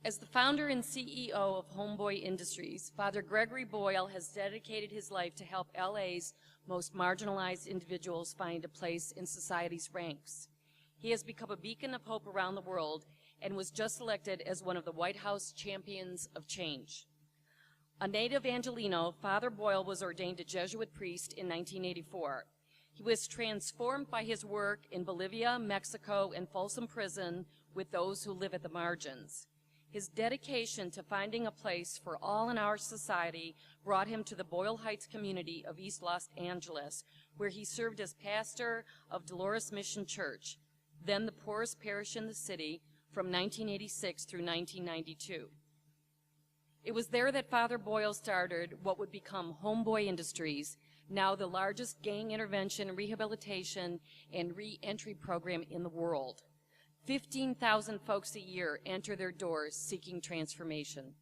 As the founder and CEO of Homeboy Industries, Father Gregory Boyle has dedicated his life to help LA's most marginalized individuals find a place in society's ranks. He has become a beacon of hope around the world and was just elected as one of the White House Champions of Change. A native Angelino, Father Boyle was ordained a Jesuit priest in 1984. He was transformed by his work in Bolivia, Mexico, and Folsom Prison with those who live at the margins. His dedication to finding a place for all in our society brought him to the Boyle Heights community of East Los Angeles, where he served as pastor of Dolores Mission Church, then the poorest parish in the city, from 1986 through 1992. It was there that Father Boyle started what would become Homeboy Industries, now the largest gang intervention, rehabilitation, and re-entry program in the world. 15,000 folks a year enter their doors seeking transformation.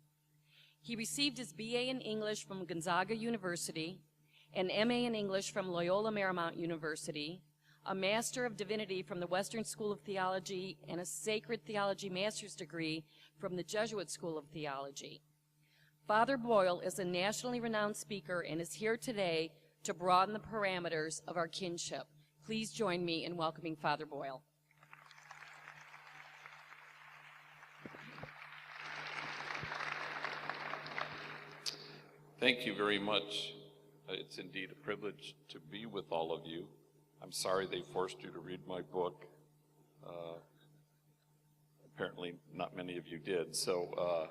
He received his BA in English from Gonzaga University, an MA in English from Loyola Marymount University, a Master of Divinity from the Western School of Theology, and a Sacred Theology Master's degree from the Jesuit School of Theology. Father Boyle is a nationally renowned speaker and is here today to broaden the parameters of our kinship. Please join me in welcoming Father Boyle. Thank you very much. It's indeed a privilege to be with all of you. I'm sorry they forced you to read my book. Apparently not many of you did. So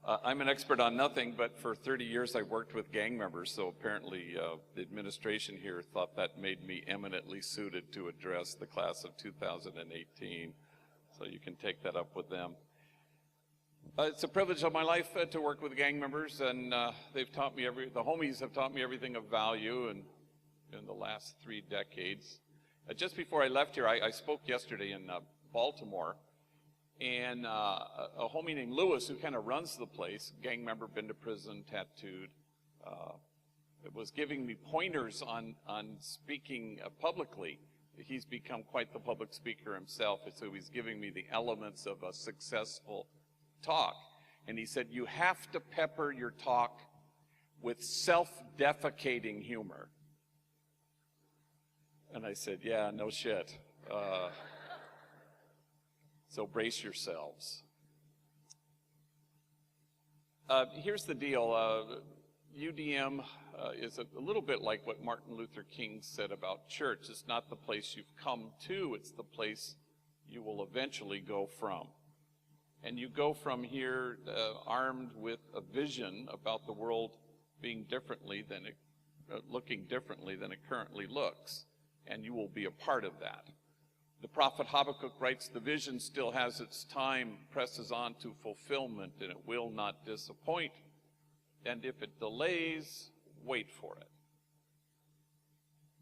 I'm an expert on nothing, but for 30 years I worked with gang members, so apparently the administration here thought that made me eminently suited to address the class of 2018. So you can take that up with them. It's a privilege of my life to work with gang members, and they've taught me the homies have taught me everything of value in the last 3 decades. Just before I left here, I spoke yesterday in Baltimore, and a homie named Lewis, who kind of runs the place, gang member, been to prison, tattooed, was giving me pointers on speaking publicly. He's become quite the public speaker himself, and so he's giving me the elements of a successful talk. And he said, you have to pepper your talk with self-defecating humor. And I said, yeah, no shit. So brace yourselves. Here's the deal. UDM is a little bit like what Martin Luther King said about church. It's not the place you've come to, it's the place you will eventually go from. And you go from here armed with a vision about the world being differently than it, looking differently than it currently looks, and you will be a part of that. The prophet Habakkuk writes, the vision still has its time, presses on to fulfillment, and it will not disappoint. And if it delays, wait for it.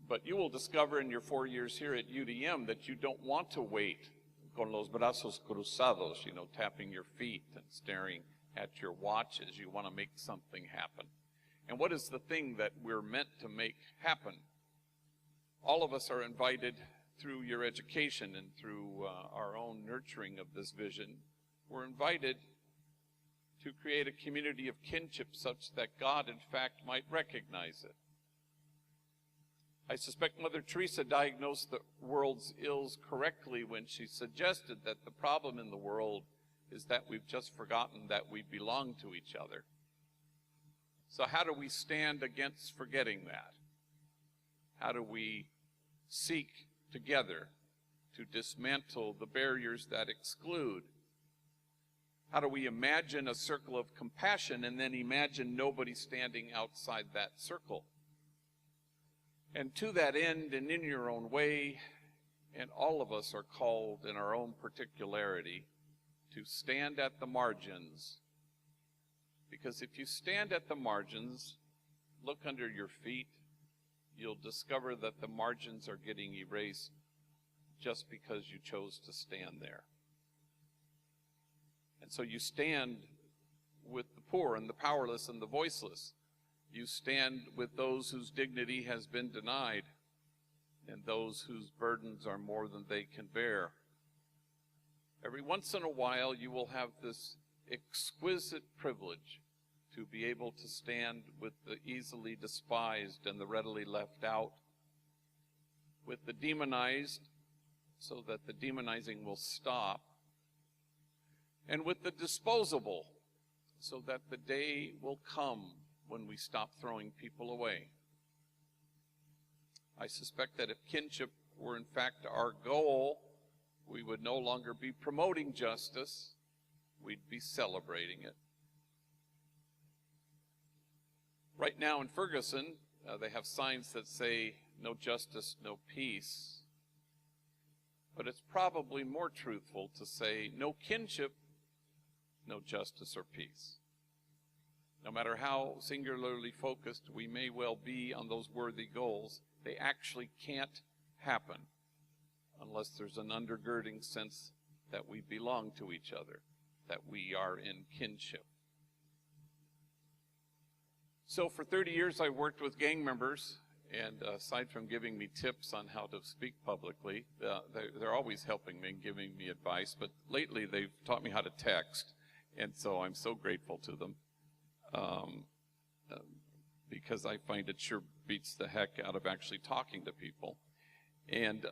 But you will discover in your 4 years here at UDM that you don't want to wait con los brazos cruzados, you know, tapping your feet and staring at your watches. You want to make something happen. And what is the thing that we're meant to make happen? All of us are invited through your education and through our own nurturing of this vision. We're invited to create a community of kinship such that God, in fact, might recognize it. I suspect Mother Teresa diagnosed the world's ills correctly when she suggested that the problem in the world is that we've just forgotten that we belong to each other. So how do we stand against forgetting that? How do we seek together to dismantle the barriers that exclude? How do we imagine a circle of compassion and then imagine nobody standing outside that circle? And to that end, and in your own way, and all of us are called in our own particularity to stand at the margins. Because if you stand at the margins, look under your feet, you'll discover that the margins are getting erased just because you chose to stand there. And so you stand with the poor and the powerless and the voiceless. You stand with those whose dignity has been denied and those whose burdens are more than they can bear. Every once in a while, you will have this exquisite privilege to be able to stand with the easily despised and the readily left out, with the demonized so that the demonizing will stop, and with the disposable so that the day will come when we stop throwing people away. I suspect that if kinship were in fact our goal, we would no longer be promoting justice, we'd be celebrating it. Right now in Ferguson, they have signs that say, "No justice, no peace." But it's probably more truthful to say, "No kinship, no justice or peace." No matter how singularly focused we may well be on those worthy goals, they actually can't happen unless there's an undergirding sense that we belong to each other, that we are in kinship. So for 30 years I worked with gang members, and aside from giving me tips on how to speak publicly, they're always helping me and giving me advice, but lately they've taught me how to text, and so I'm so grateful to them, because I find it sure beats the heck out of actually talking to people. And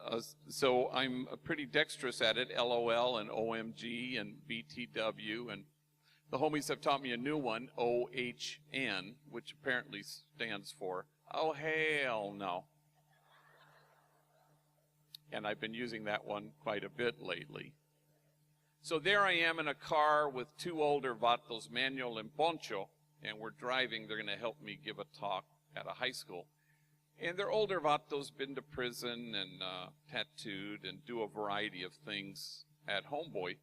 so I'm pretty dexterous at it, LOL and OMG and BTW, and the homies have taught me a new one, OHN, which apparently stands for, "Oh, hell no." And I've been using that one quite a bit lately. So there I am in a car with two older vatos, Manuel and Poncho, and we're driving. They're going to help me give a talk at a high school. And they're older vatos, been to prison and tattooed and do a variety of things at Homeboy.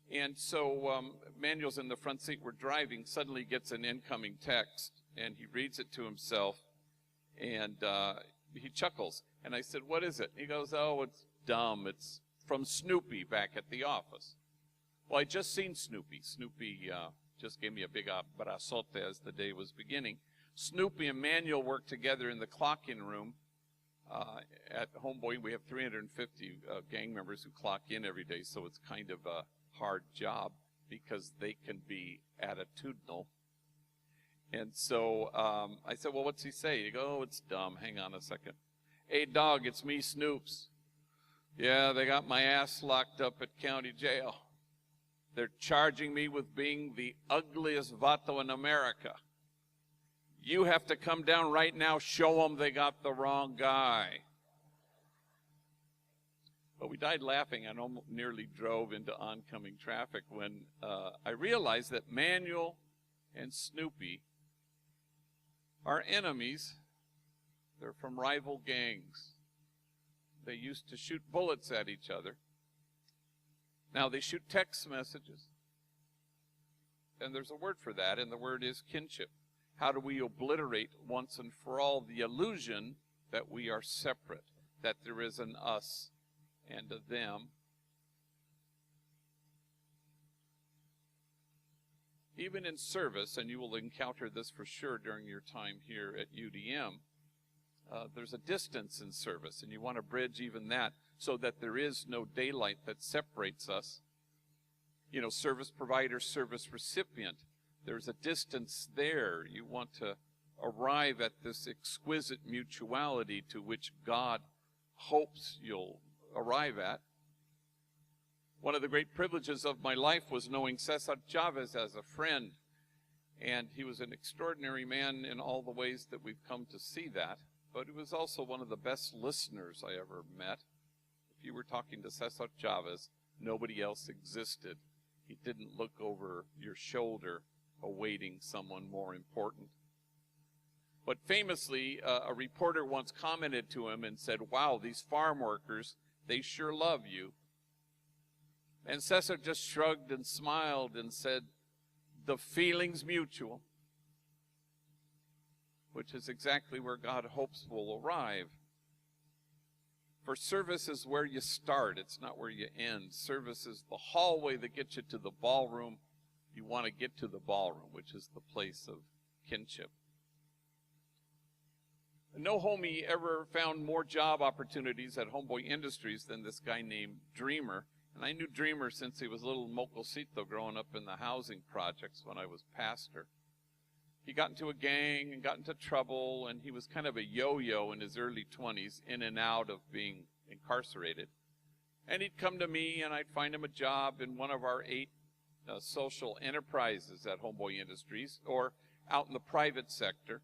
And so Manuel's in the front seat, we're driving, suddenly gets an incoming text, and he reads it to himself, and he chuckles. And I said, "What is it?" He goes, "Oh, it's dumb. It's from Snoopy back at the office." Well, I just seen Snoopy. Snoopy just gave me a big abrazote as the day was beginning. Snoopy and Manuel work together in the clock-in room at Homeboy. We have 350 gang members who clock in every day, so it's kind of a hard job because they can be attitudinal. And so I said, "Well, what's he say?" He goes, "Oh, it's dumb. Hang on a second. Hey, dog, it's me, Snoops. Yeah, they got my ass locked up at county jail. They're charging me with being the ugliest vato in America. You have to come down right now, show them they got the wrong guy." But we died laughing and almost nearly drove into oncoming traffic when I realized that Manuel and Snoopy are enemies. They're from rival gangs. They used to shoot bullets at each other. Now they shoot text messages. And there's a word for that, and the word is kinship. How do we obliterate once and for all the illusion that we are separate, that there is an us and a them? Even in service, and you will encounter this for sure during your time here at UDM, there's a distance in service, and you want to bridge even that so that there is no daylight that separates us. You know, service provider, service recipient, there's a distance there. You want to arrive at this exquisite mutuality to which God hopes you'll arrive at. One of the great privileges of my life was knowing Cesar Chavez as a friend, and he was an extraordinary man in all the ways that we've come to see that, but he was also one of the best listeners I ever met. If you were talking to Cesar Chavez, nobody else existed. He didn't look over your shoulder awaiting someone more important. But famously, a reporter once commented to him and said, "Wow, these farm workers, they sure love you." And Cesar just shrugged and smiled and said, "The feeling's mutual," which is exactly where God hopes will arrive. For service is where you start, it's not where you end. Service is the hallway that gets you to the ballroom. You want to get to the ballroom, which is the place of kinship. No homie ever found more job opportunities at Homeboy Industries than this guy named Dreamer. And I knew Dreamer since he was a little mocosito growing up in the housing projects when I was pastor. He got into a gang and got into trouble, and he was kind of a yo-yo in his early 20s, in and out of being incarcerated. And he'd come to me, and I'd find him a job in one of our 8 social enterprises at Homeboy Industries, or out in the private sector.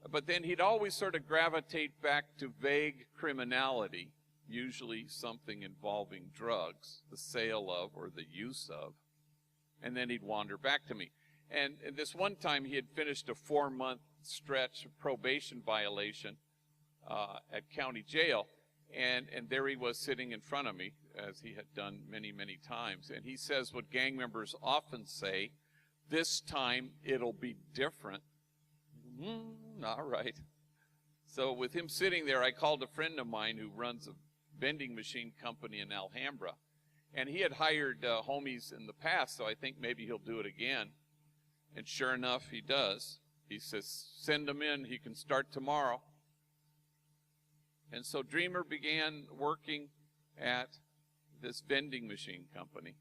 But then he'd always sort of gravitate back to vague criminality, usually something involving drugs, the sale of or the use of, and then he'd wander back to me. And this one time he had finished a 4-month stretch of probation violation at county jail, and there he was sitting in front of me, as he had done many, many times. And he says what gang members often say, "This time it'll be different." All right. So with him sitting there, I called a friend of mine who runs a vending machine company in Alhambra. And he had hired homies in the past, so I think maybe he'll do it again. And sure enough, he does. He says, send him in, he can start tomorrow. And so Dreamer began working at this vending machine company.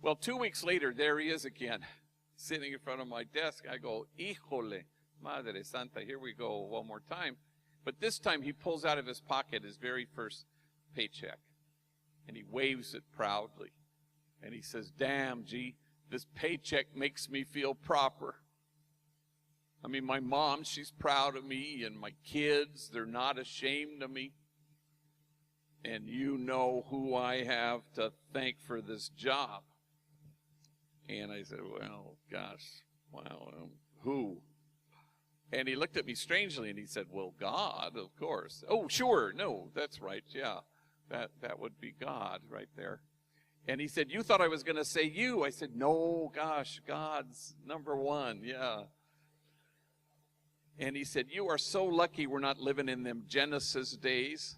Well, 2 weeks later, there he is again, sitting in front of my desk. I go, híjole, Madre Santa, here we go one more time. But this time he pulls out of his pocket his very first paycheck, and he waves it proudly. And he says, damn, G, this paycheck makes me feel proper. I mean, my mom, she's proud of me, and my kids, they're not ashamed of me. And you know who I have to thank for this job. And I said, well, gosh, well, who? And he looked at me strangely, and he said, well, God, of course. Oh, sure, no, that's right, yeah. That would be God right there. And he said, you thought I was going to say you. I said, no, gosh, God's number one, yeah. And he said, you are so lucky we're not living in them Genesis days.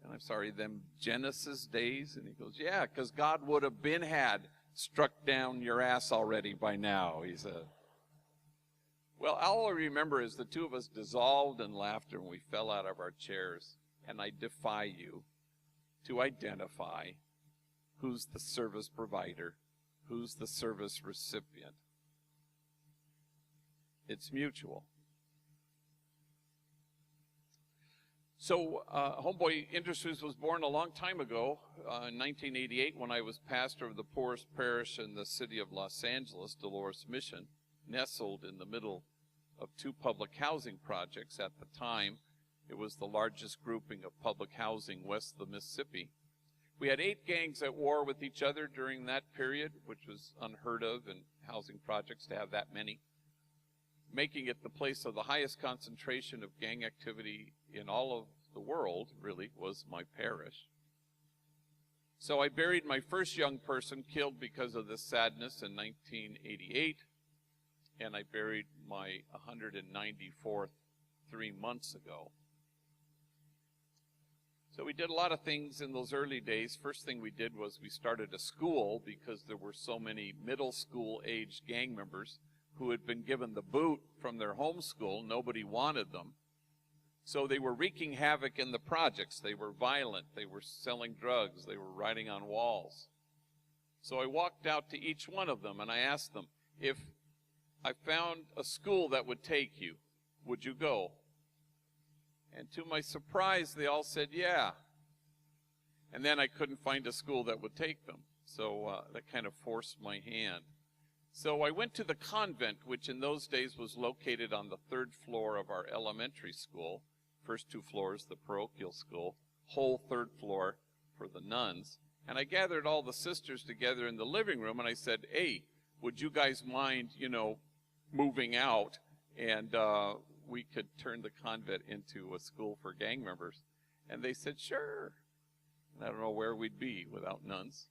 And I'm sorry, them Genesis days? And he goes, yeah, because God would have had struck down your ass already by now, he said. Well, all I remember is the two of us dissolved in laughter when we fell out of our chairs. And I defy you to identify who's the service provider, who's the service recipient. It's mutual. So Homeboy Industries was born a long time ago, in 1988, when I was pastor of the poorest parish in the city of Los Angeles, Dolores Mission, nestled in the middle of 2 public housing projects. At the time, it was the largest grouping of public housing west of the Mississippi. We had 8 gangs at war with each other during that period, which was unheard of in housing projects to have that many, making it the place of the highest concentration of gang activity in all of the world, really, was my parish. So I buried my first young person killed because of this sadness in 1988, and I buried my 194th 3 months ago. So we did a lot of things in those early days. First thing we did was we started a school because there were so many middle school aged gang members who had been given the boot from their home school. Nobody wanted them. So they were wreaking havoc in the projects. They were violent. They were selling drugs. They were writing on walls. So I walked out to each one of them and I asked them, if I found a school that would take you, would you go? And to my surprise, they all said, yeah. And then I couldn't find a school that would take them. So that kind of forced my hand. So I went to the convent, which in those days was located on the 3rd floor of our elementary school. First 2 floors, the parochial school, whole 3rd floor for the nuns. And I gathered all the sisters together in the living room, and I said, hey, would you guys mind, moving out, and we could turn the convent into a school for gang members? And they said, sure. And I don't know where we'd be without nuns.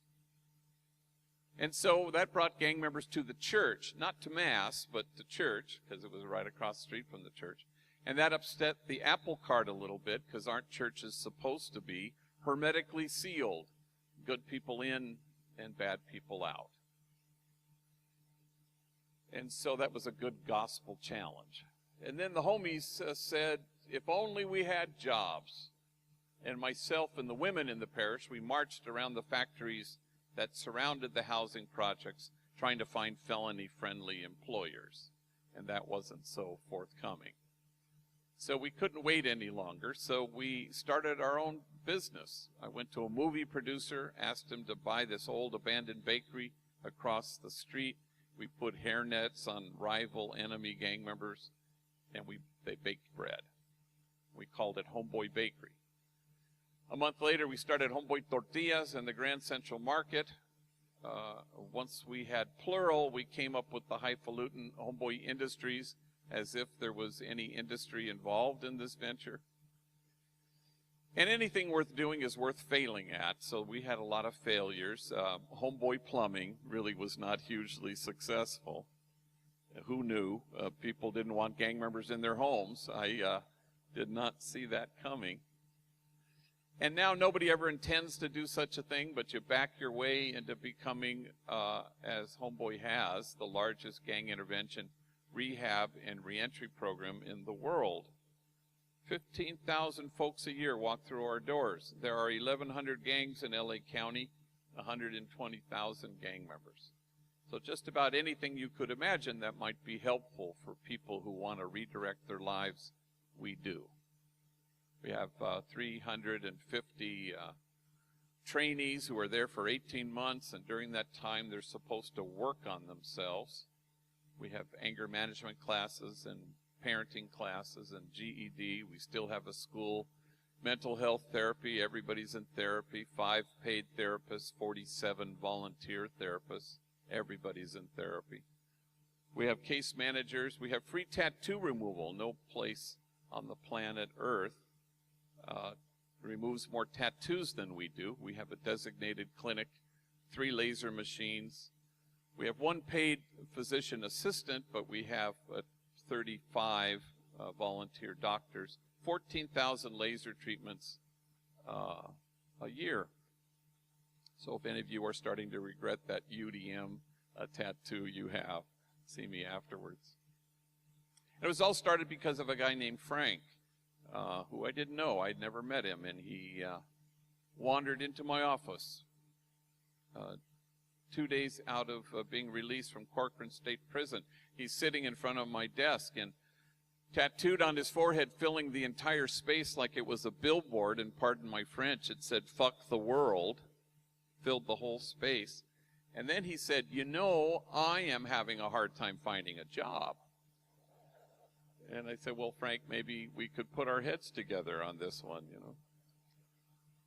And so that brought gang members to the church, not to Mass, but to church, because it was right across the street from the church. And that upset the apple cart a little bit, because aren't churches supposed to be hermetically sealed? Good people in and bad people out. And so that was a good gospel challenge. And then the homies said, if only we had jobs. and myself and the women in the parish, we marched around the factories that surrounded the housing projects trying to find felony-friendly employers, and that wasn't so forthcoming. So we couldn't wait any longer, so we started our own business. I went to a movie producer, asked him to buy this old abandoned bakery across the street. We put hairnets on rival enemy gang members, and they baked bread. We called it Homeboy Bakery. A month later, we started Homeboy Tortillas in the Grand Central Market. Once we had plural, we came up with the highfalutin Homeboy Industries, as if there was any industry involved in this venture. And anything worth doing is worth failing at, so we had a lot of failures. Homeboy Plumbing really was not hugely successful. Who knew? People didn't want gang members in their homes. I did not see that coming. And now nobody ever intends to do such a thing, but you back your way into becoming, as Homeboy has, the largest gang intervention, rehab, and reentry program in the world. 15,000 folks a year walk through our doors. There are 1,100 gangs in LA County, 120,000 gang members. So just about anything you could imagine that might be helpful for people who want to redirect their lives, we do. We have 350 trainees who are there for 18 months, and during that time they're supposed to work on themselves. We have anger management classes and parenting classes and GED. We still have a school. Mental health therapy, everybody's in therapy. 5 paid therapists, 47 volunteer therapists. Everybody's in therapy. We have case managers. We have free tattoo removal. No place on the planet Earth removes more tattoos than we do. We have a designated clinic, 3 laser machines. We have 1 paid physician assistant, but we have 35 volunteer doctors, 14,000 laser treatments a year. So if any of you are starting to regret that UDM tattoo you have, see me afterwards. It was all started because of a guy named Frank, who I didn't know. I'd never met him, and he wandered into my office 2 days out of being released from Corcoran State Prison. He's sitting in front of my desk, and tattooed on his forehead, filling the entire space like it was a billboard, and pardon my French, it said, "Fuck the world," filled the whole space. And then he said, "You know, I am having a hard time finding a job." And I said, "Well, Frank, maybe we could put our heads together on this one, you know."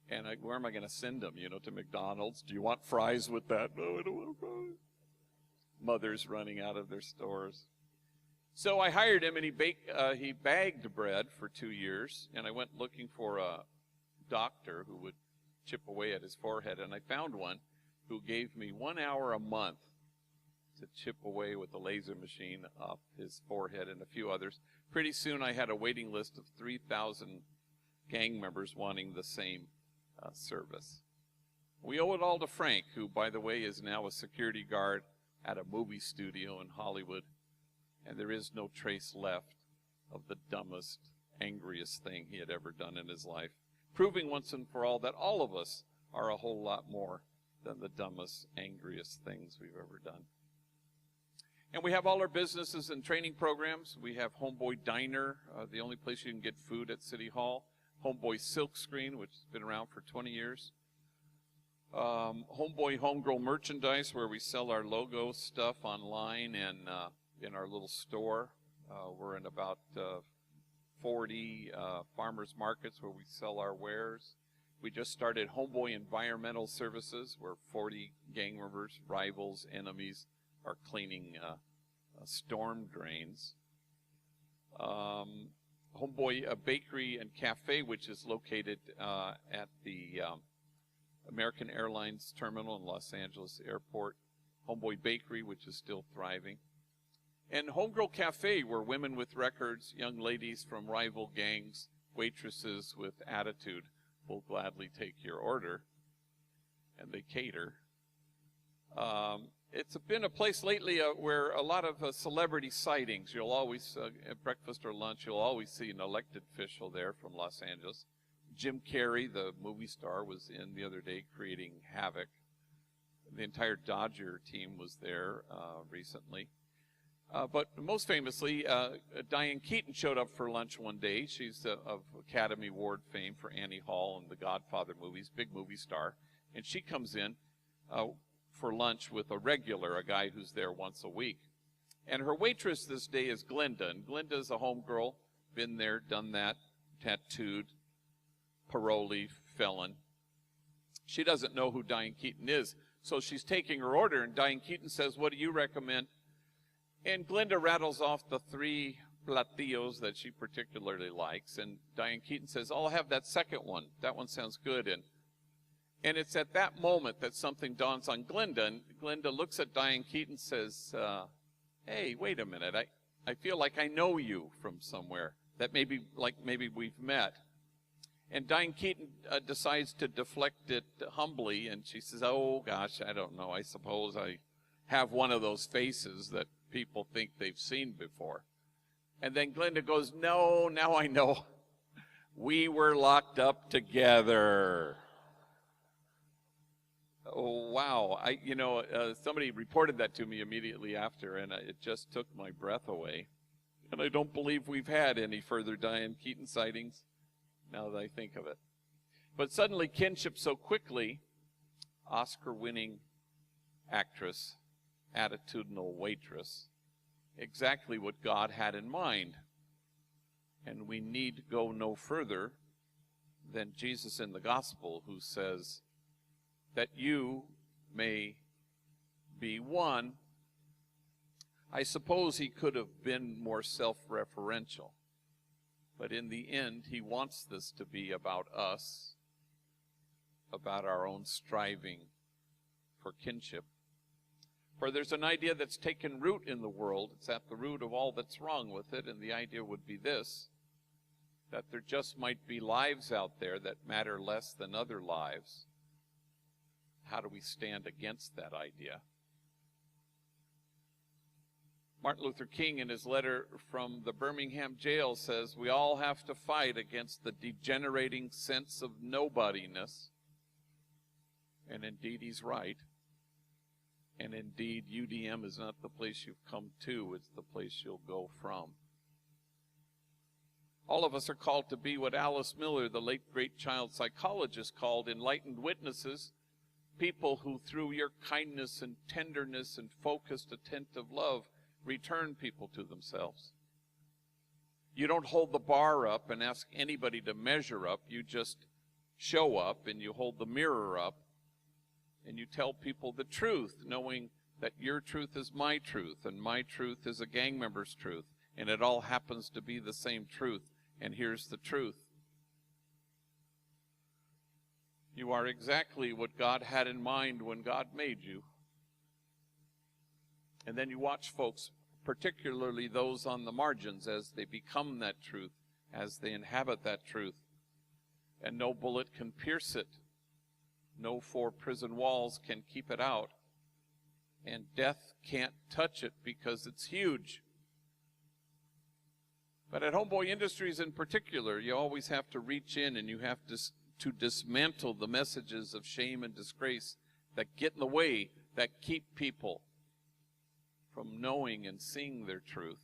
And where am I going to send him, you know, to McDonald's? Do you want fries with that? No, I don't want fries. Mothers running out of their stores. So I hired him, and he bagged bread for 2 years, and I went looking for a doctor who would chip away at his forehead, and I found one who gave me 1 hour a month to chip away with a laser machine up his forehead and a few others. Pretty soon I had a waiting list of 3,000 gang members wanting the same service. We owe it all to Frank, who, by the way, is now a security guard at a movie studio in Hollywood, and there is no trace left of the dumbest, angriest thing he had ever done in his life, proving once and for all that all of us are a whole lot more than the dumbest, angriest things we've ever done. And we have all our businesses and training programs. We have Homeboy Diner, the only place you can get food at City Hall. Homeboy Silkscreen, which has been around for 20 years. Homeboy Homegirl Merchandise, where we sell our logo stuff online and in our little store. We're in about 40 farmers markets where we sell our wares. We just started Homeboy Environmental Services, where 40 gang members, rivals, enemies are cleaning storm drains. Homeboy Bakery and Cafe, which is located at the American Airlines Terminal in Los Angeles Airport. Homeboy Bakery, which is still thriving. And Homegirl Cafe, where women with records, young ladies from rival gangs, waitresses with attitude will gladly take your order, and they cater. It's been a place lately where a lot of celebrity sightings. You'll always, at breakfast or lunch, you'll always see an elected official there from Los Angeles. Jim Carrey, the movie star, was in the other day creating havoc. The entire Dodger team was there recently. But most famously, Diane Keaton showed up for lunch one day. She's of Academy Award fame for Annie Hall and the Godfather movies, big movie star. And she comes in for lunch with a regular, a guy who's there once a week. And her waitress this day is Glenda. And Glenda's a homegirl, been there, done that, tattooed, parolee, felon. She doesn't know who Diane Keaton is. So she's taking her order, and Diane Keaton says, "What do you recommend?" And Glenda rattles off the 3 platillos that she particularly likes. And Diane Keaton says, "Oh, I'll have that second one. That one sounds good." And it's at that moment that something dawns on Glenda. And Glenda looks at Diane Keaton and says, "Hey, wait a minute. I feel like I know you from somewhere. That maybe we've met." And Diane Keaton decides to deflect it humbly. And she says, "Oh, gosh, I don't know. I suppose I have one of those faces that people think they've seen before." And then Glenda goes, "No, now I know. We were locked up together." Oh, wow. Somebody reported that to me immediately after, and it just took my breath away. And I don't believe we've had any further Diane Keaton sightings, now that I think of it. But suddenly, kinship so quickly, Oscar-winning actress, attitudinal waitress, exactly what God had in mind. And we need go no further than Jesus in the gospel, who says that you may be one. I suppose he could have been more self-referential, but in the end, he wants this to be about us, about our own striving for kinship. For there's an idea that's taken root in the world. It's at the root of all that's wrong with it, and the idea would be this, that there just might be lives out there that matter less than other lives. How do we stand against that idea? Martin Luther King, in his letter from the Birmingham jail, says, "We all have to fight against the degenerating sense of nobodiness." And indeed, he's right. And indeed, UDM is not the place you've come to, it's the place you'll go from. All of us are called to be what Alice Miller, the late great child psychologist, called enlightened witnesses, people who through your kindness and tenderness and focused, attentive love return people to themselves. You don't hold the bar up and ask anybody to measure up. You just show up and you hold the mirror up and you tell people the truth, knowing that your truth is my truth and my truth is a gang member's truth, and it all happens to be the same truth. And here's the truth. You are exactly what God had in mind when God made you. And then you watch folks, particularly those on the margins, as they become that truth, as they inhabit that truth. And no bullet can pierce it. No 4 prison walls can keep it out. And death can't touch it because it's huge. But at Homeboy Industries in particular, you always have to reach in and you have to dismantle the messages of shame and disgrace that get in the way, that keep people from knowing and seeing their truth.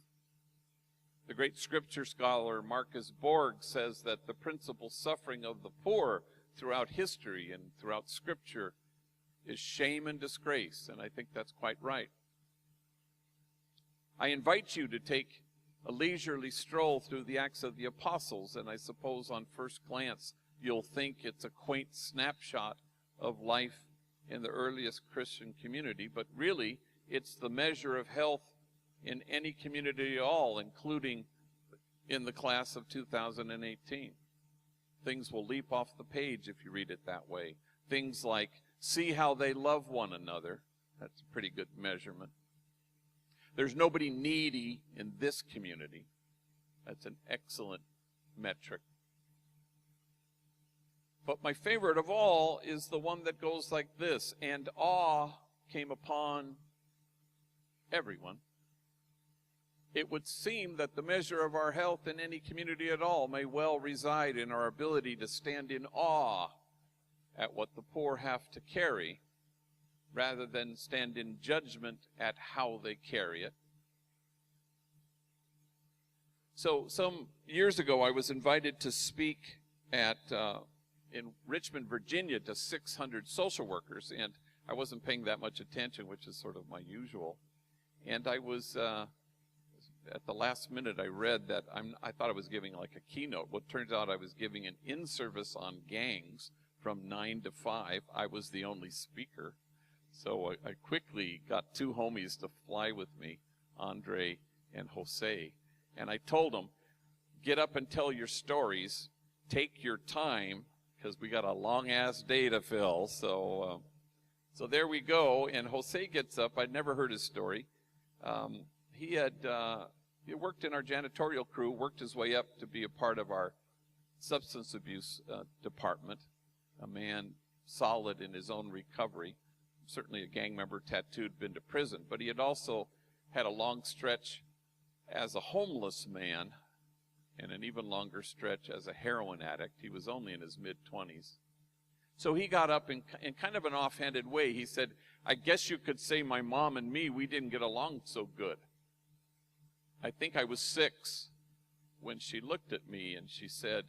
The great scripture scholar Marcus Borg says that the principal suffering of the poor throughout history and throughout Scripture is shame and disgrace, and I think that's quite right. I invite you to take a leisurely stroll through the Acts of the Apostles, and I suppose on first glance you'll think it's a quaint snapshot of life in the earliest Christian community, but really it's the measure of health in any community at all, including in the class of 2018. Things will leap off the page if you read it that way. Things like, see how they love one another. That's a pretty good measurement. There's nobody needy in this community. That's an excellent metric. But my favorite of all is the one that goes like this: and awe came upon everyone. it would seem that the measure of our health in any community at all may well reside in our ability to stand in awe at what the poor have to carry, rather than stand in judgment at how they carry it. So some years ago, I was invited to speak in Richmond, Virginia, to 600 social workers, and I wasn't paying that much attention, which is sort of my usual. And I was, at the last minute, I read that I thought I was giving like a keynote. Well, it turns out I was giving an in-service on gangs from 9 to 5. I was the only speaker. So I quickly got two homies to fly with me, Andre and Jose. And I told them, get up and tell your stories. Take your time, because we got a long-ass day to fill. So there we go. And Jose gets up. I'd never heard his story. He worked in our janitorial crew, worked his way up to be a part of our substance abuse department, a man solid in his own recovery, certainly a gang member, tattooed, been to prison. But he had also had a long stretch as a homeless man and an even longer stretch as a heroin addict. He was only in his mid-20s. So he got up in kind of an offhanded way. He said, I guess you could say my mom and me, we didn't get along so good. I think I was 6 when she looked at me and she said,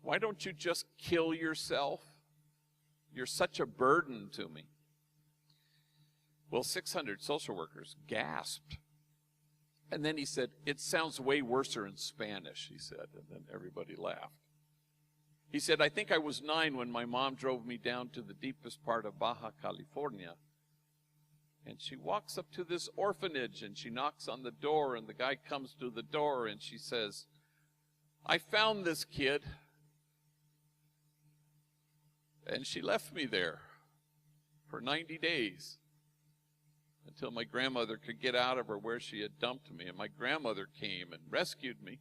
why don't you just kill yourself? You're such a burden to me. Well, 600 social workers gasped. And then he said, it sounds way worser in Spanish, he said, and then everybody laughed. He said, I think I was 9 when my mom drove me down to the deepest part of Baja California. And she walks up to this orphanage and she knocks on the door, and the guy comes to the door and she says, I found this kid. And she left me there for 90 days until my grandmother could get out of her where she had dumped me. And my grandmother came and rescued me.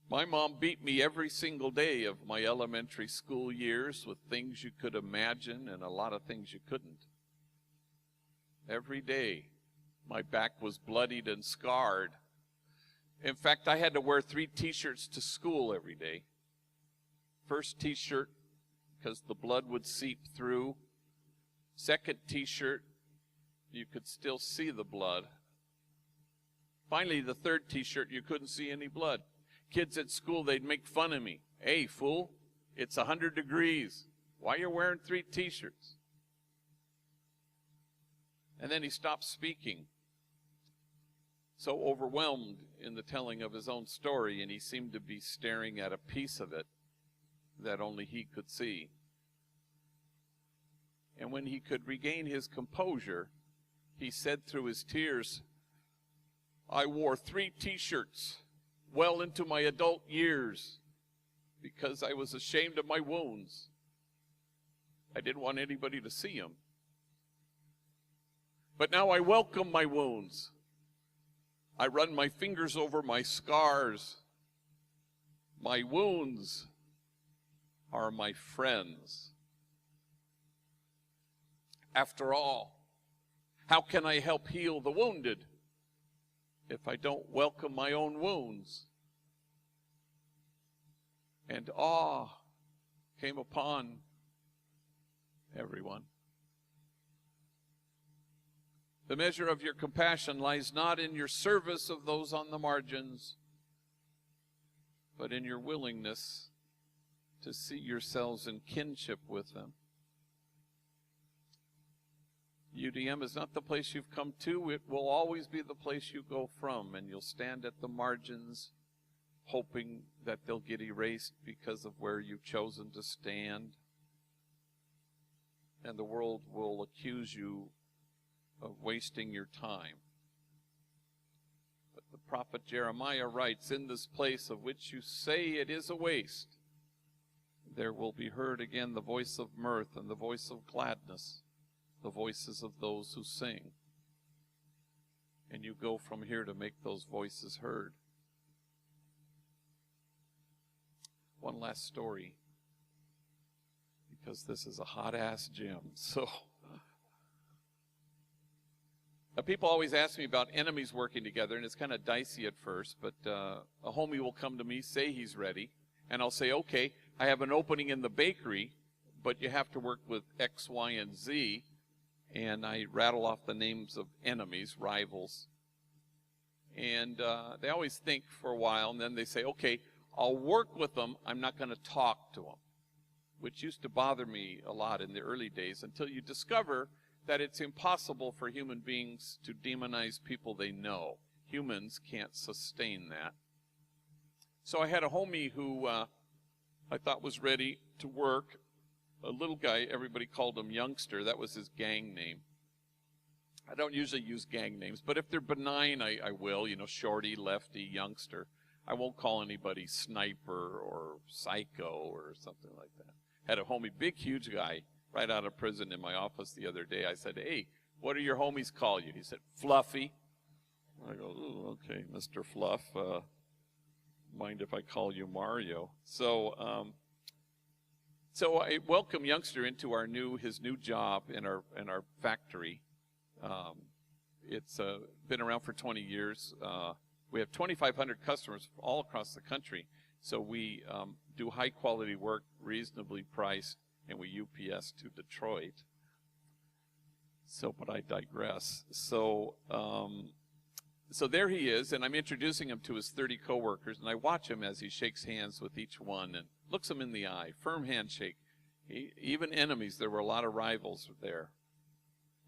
My mom beat me every single day of my elementary school years with things you could imagine and a lot of things you couldn't. Every day, my back was bloodied and scarred. In fact, I had to wear 3 t-shirts to school every day. First t-shirt, because the blood would seep through. Second t-shirt, you could still see the blood. Finally, the third t-shirt, you couldn't see any blood. Kids at school, they'd make fun of me. Hey, fool, it's 100 degrees. Why are you wearing 3 t-shirts? And then he stopped speaking, so overwhelmed in the telling of his own story, and he seemed to be staring at a piece of it that only he could see. And when he could regain his composure, he said through his tears, I wore 3 t-shirts well into my adult years because I was ashamed of my wounds. I didn't want anybody to see them. But now I welcome my wounds. I run my fingers over my scars. My wounds are my friends. After all, how can I help heal the wounded if I don't welcome my own wounds? And awe came upon everyone. The measure of your compassion lies not in your service of those on the margins, but in your willingness to see yourselves in kinship with them. UDM is not the place you've come to. It will always be the place you go from, and you'll stand at the margins hoping that they'll get erased because of where you've chosen to stand. And the world will accuse you of wasting your time. But the prophet Jeremiah writes, in this place of which you say it is a waste, there will be heard again the voice of mirth and the voice of gladness, the voices of those who sing. And you go from here to make those voices heard. One last story, because this is a hot-ass gym. So, People always ask me about enemies working together, and it's kind of dicey at first, but a homie will come to me, say he's ready, and I'll say, okay, I have an opening in the bakery, but you have to work with X, Y, and Z, and I rattle off the names of enemies, rivals. And they always think for a while, and then they say, okay, I'll work with them, I'm not going to talk to them, which used to bother me a lot in the early days, until you discover that it's impossible for human beings to demonize people they know. Humans can't sustain that. So I had a homie who I thought was ready to work, a little guy, everybody called him Youngster, that was his gang name. I don't usually use gang names, but if they're benign, I will, you know, Shorty, Lefty, Youngster. I won't call anybody Sniper or Psycho or something like that. Had a homie, big, huge guy, right out of prison in my office the other day. I said, hey, what do your homies call you? He said, Fluffy. I go, ooh, okay, Mr. Fluff, mind if I call you Mario? So I welcome Youngster into his new job in our factory. It's been around for 20 years. We have 2,500 customers all across the country. So we do high quality work, reasonably priced, and we UPS to Detroit. So, but I digress. So there he is, and I'm introducing him to his 30 coworkers, and I watch him as he shakes hands with each one and looks them in the eye, firm handshake. Even enemies, there were a lot of rivals there.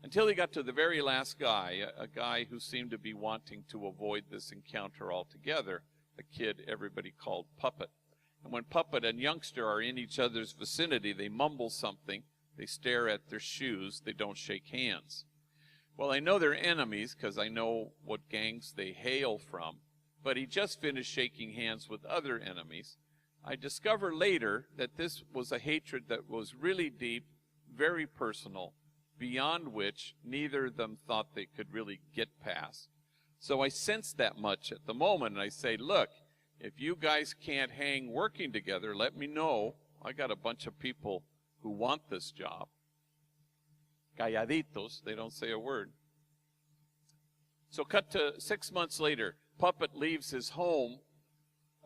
Until he got to the very last guy, a guy who seemed to be wanting to avoid this encounter altogether, a kid everybody called Puppet. And when Puppet and Youngster are in each other's vicinity, they mumble something, they stare at their shoes, they don't shake hands. Well, I know they're enemies because I know what gangs they hail from, but he just finished shaking hands with other enemies. I discover later that this was a hatred that was really deep, very personal, beyond which neither of them thought they could really get past. So I sensed that much at the moment, and I say, look, if you guys can't hang working together, let me know. I got a bunch of people who want this job. Calladitos, they don't say a word. So cut to 6 months later, Puppet leaves his home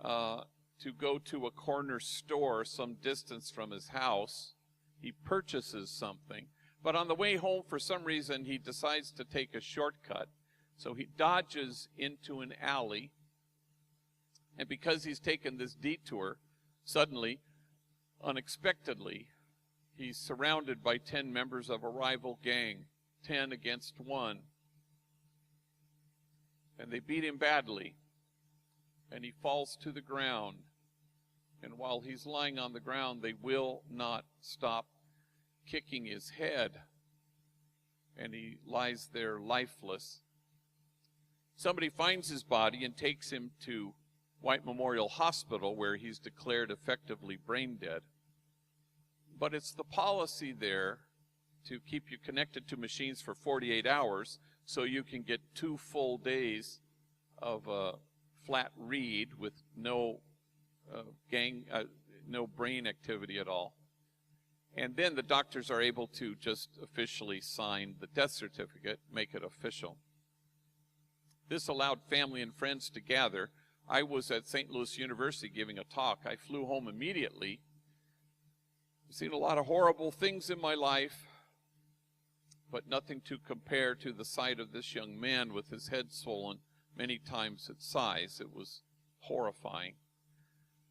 to go to a corner store some distance from his house. He purchases something. But on the way home, for some reason, he decides to take a shortcut. So he dodges into an alley. And because he's taken this detour, suddenly, unexpectedly, he's surrounded by 10 members of a rival gang, 10 against 1. And they beat him badly. And he falls to the ground. And while he's lying on the ground, they will not stop kicking his head. And he lies there lifeless. Somebody finds his body and takes him to White Memorial Hospital, where he's declared effectively brain dead. But it's the policy there to keep you connected to machines for 48 hours so you can get 2 full days of flat read with no no brain activity at all. And then the doctors are able to just officially sign the death certificate, make it official. This allowed family and friends to gather. I was at St. Louis University giving a talk. I flew home immediately. I've seen a lot of horrible things in my life, but nothing to compare to the sight of this young man with his head swollen many times its size. It was horrifying.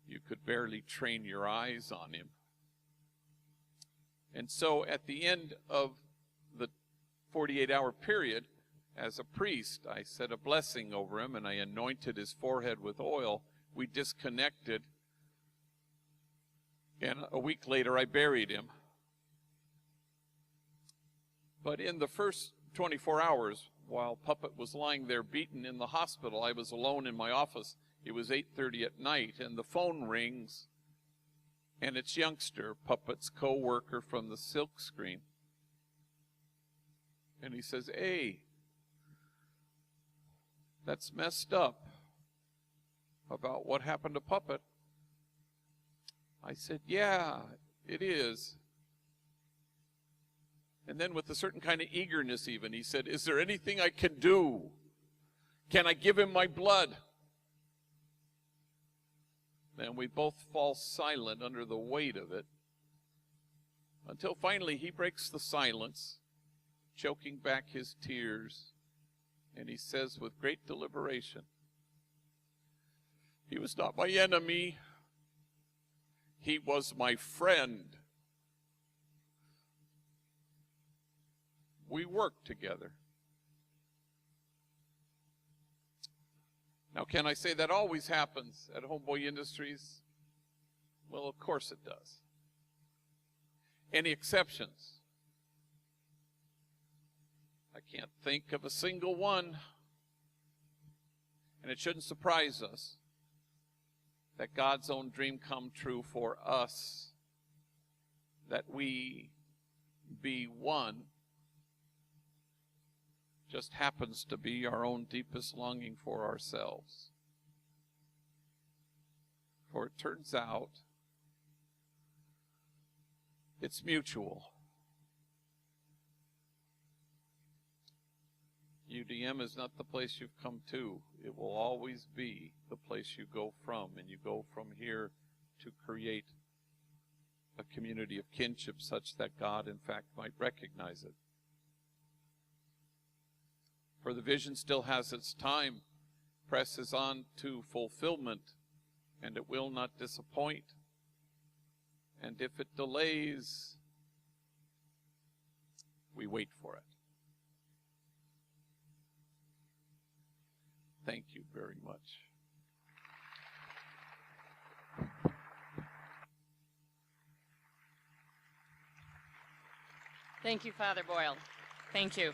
You could barely train your eyes on him. And so at the end of the 48-hour period, as a priest, I said a blessing over him, and I anointed his forehead with oil. We disconnected, and a week later I buried him. But in the first 24 hours, while Puppet was lying there beaten in the hospital, I was alone in my office. It was 8:30 at night, and the phone rings, and it's Youngster, Puppet's co-worker from the silk screen. And he says, "Hey, that's messed up about what happened to Puppet." I said, "Yeah, it is." And then with a certain kind of eagerness even, he said, is there anything I can do? Can I give him my blood? And we both fall silent under the weight of it, until finally he breaks the silence, choking back his tears, and he says with great deliberation, he was not my enemy, he was my friend. We worked together. Now, can I say that always happens at Homeboy Industries? Well, of course it does. Any exceptions? I can't think of a single one. And it shouldn't surprise us that God's own dream come true for us, that we be one, just happens to be our own deepest longing for ourselves. For it turns out it's mutual. UDM is not the place you've come to. It will always be the place you go from, and you go from here to create a community of kinship such that God, in fact, might recognize it. For the vision still has its time, presses on to fulfillment, and it will not disappoint. And if it delays, we wait for it. Thank you very much. Thank you, Father Boyle. Thank you.